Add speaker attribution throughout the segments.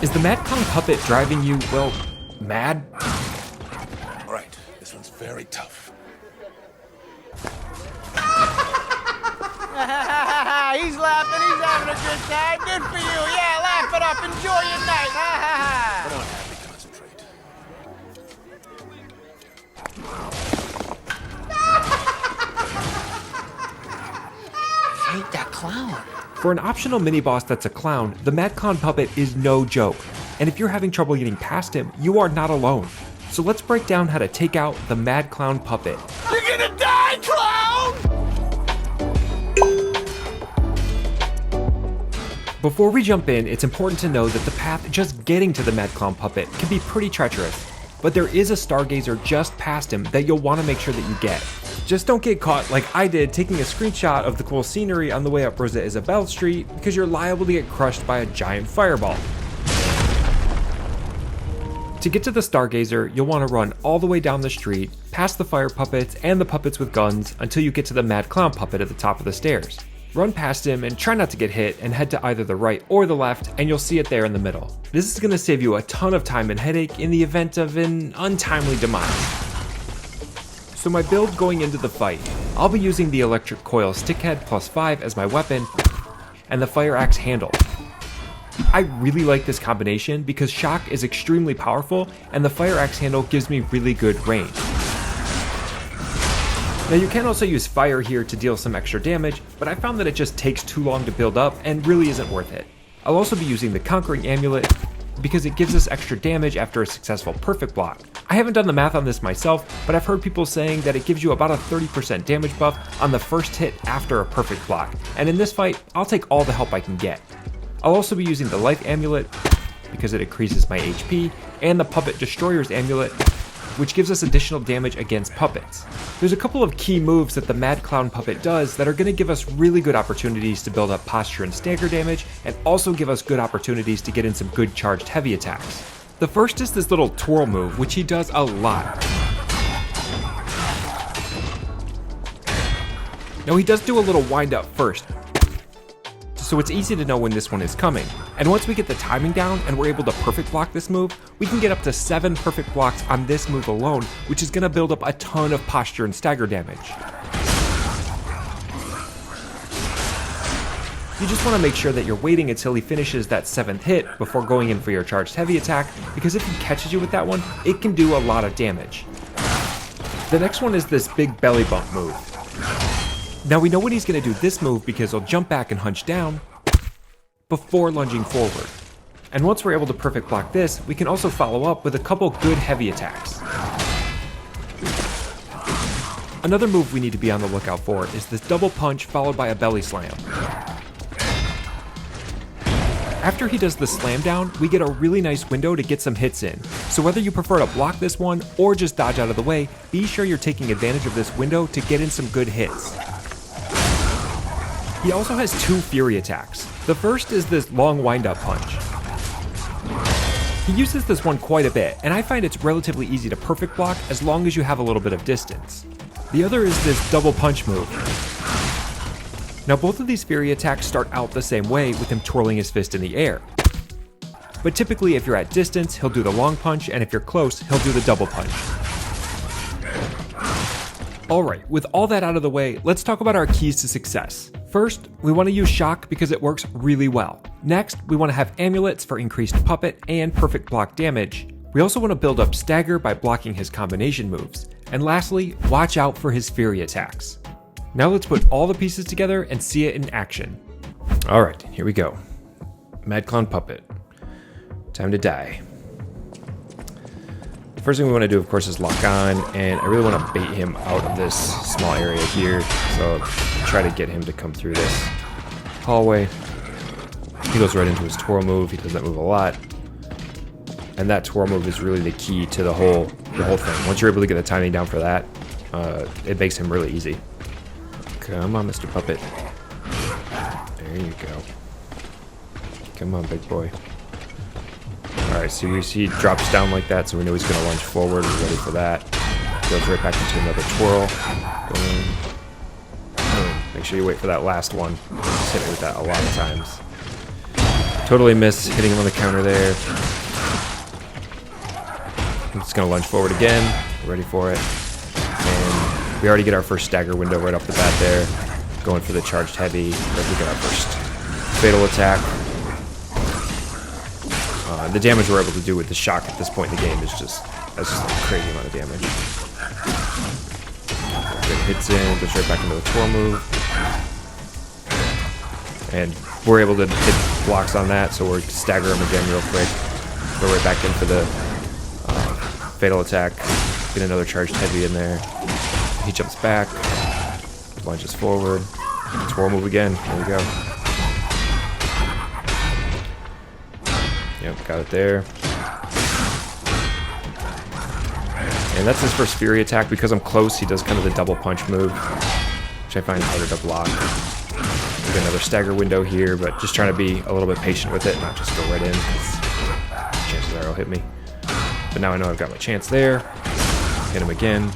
Speaker 1: Is the Mad Clown puppet driving you, well, mad?
Speaker 2: Right, this one's very tough.
Speaker 3: He's laughing, he's having a good time. Good for you. Yeah, laugh it up. Enjoy your night.
Speaker 2: Come on, Happy, concentrate.
Speaker 3: Hate that clown.
Speaker 1: For an optional mini-boss that's a clown, the Mad Clown puppet is no joke. And if you're having trouble getting past him, you are not alone. So let's break down how to take out the Mad Clown puppet.
Speaker 3: You're gonna die, clown!
Speaker 1: Before we jump in, it's important to know that the path just getting to the Mad Clown puppet can be pretty treacherous. But there is a Stargazer just past him that you'll want to make sure that you get. Just don't get caught like I did taking a screenshot of the cool scenery on the way up Rosa Isabelle Street, because you're liable to get crushed by a giant fireball. To get to the Stargazer, you'll want to run all the way down the street, past the fire puppets and the puppets with guns until you get to the Mad Clown puppet at the top of the stairs. Run past him and try not to get hit and head to either the right or the left, and you'll see it there in the middle. This is going to save you a ton of time and headache in the event of an untimely demise. So my build going into the fight, I'll be using the electric coil stickhead +5 as my weapon, and the fire axe handle. I really like this combination because shock is extremely powerful and the fire axe handle gives me really good range. Now you can also use fire here to deal some extra damage, but I found that it just takes too long to build up and really isn't worth it. I'll also be using the Conquering Amulet because it gives us extra damage after a successful perfect block. I haven't done the math on this myself, but I've heard people saying that it gives you about a 30% damage buff on the first hit after a perfect block, and in this fight, I'll take all the help I can get. I'll also be using the Life Amulet because it increases my HP, and the Puppet Destroyer's Amulet, which gives us additional damage against puppets. There's a couple of key moves that the Mad Clown puppet does that are going to give us really good opportunities to build up posture and stagger damage, and also give us good opportunities to get in some good charged heavy attacks. The first is this little twirl move, which he does a lot. Now he does do a little wind up first, so it's easy to know when this one is coming. And once we get the timing down and we're able to perfect block this move, we can get up to 7 perfect blocks on this move alone, which is going to build up a ton of posture and stagger damage. You just want to make sure that you're waiting until he finishes that 7th hit before going in for your charged heavy attack, because if he catches you with that one, it can do a lot of damage. The next one is this big belly bump move. Now we know when he's going to do this move because he'll jump back and hunch down before lunging forward. And once we're able to perfect block this, we can also follow up with a couple good heavy attacks. Another move we need to be on the lookout for is this double punch followed by a belly slam. After he does the slam down, we get a really nice window to get some hits in. So whether you prefer to block this one or just dodge out of the way, be sure you're taking advantage of this window to get in some good hits. He also has 2 fury attacks. The first is this long wind-up punch. He uses this one quite a bit, and I find it's relatively easy to perfect block as long as you have a little bit of distance. The other is this double punch move. Now both of these fury attacks start out the same way with him twirling his fist in the air. But typically if you're at distance, he'll do the long punch, and if you're close, he'll do the double punch. Alright, with all that out of the way, let's talk about our keys to success. First, we want to use shock because it works really well. Next, we want to have amulets for increased puppet and perfect block damage. We also want to build up stagger by blocking his combination moves. And lastly, watch out for his fury attacks. Now let's put all the pieces together and see it in action. Alright, here we go. Mad Clown puppet. Time to die. The first thing we want to do, of course, is lock on, and I really want to bait him out of this small area here, so try to get him to come through this hallway. He goes right into his twirl move. He does that move a lot, and that twirl move is really the key to the whole thing. Once you're able to get the timing down for that, it makes him really easy. Come on, Mr. Puppet. There you go. Come on, big boy. Alright, so we see he drops down like that, so we know he's going to lunge forward. We're ready for that. Goes right back into another twirl. Boom. Boom. Make sure you wait for that last one. Just hit it with that a lot of times. Totally miss hitting him on the counter there. I'm just gonna lunge forward again. Ready for it. And we already get our first stagger window right off the bat there. Going for the charged heavy. But we get our first fatal attack. The damage we're able to do with the shock at this point in the game is just, that's just a crazy amount of damage. Good hits in, goes right back into the twirl move. And we're able to hit blocks on that, so we're stagger him again real quick. Go right back in for the fatal attack. Get another charged heavy in there. He jumps back, lunges forward, twirl move again. There we go. Yep, got it there. And that's his first Fury attack. Because I'm close, he does kind of the double punch move, which I find harder to block. Get another stagger window here, but just trying to be a little bit patient with it, not just go right in, because chances are he'll hit me. But now I know I've got my chance there. Hit him again.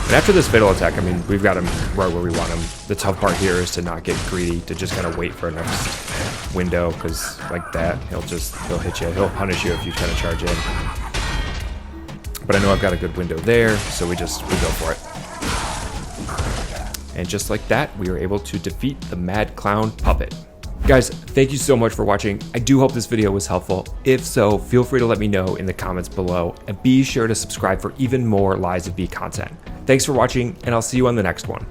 Speaker 1: And after this fatal attack, I mean, we've got him right where we want him. The tough part here is to not get greedy, to just kind of wait for a next window, because like that, he'll hit you. He'll punish you if you kind of charge in. But I know I've got a good window there, so we go for it. And just like that, we were able to defeat the Mad Clown Puppet. Guys, thank you so much for watching. I do hope this video was helpful. If so, feel free to let me know in the comments below, and be sure to subscribe for even more Lies of B content. Thanks for watching, and I'll see you on the next one.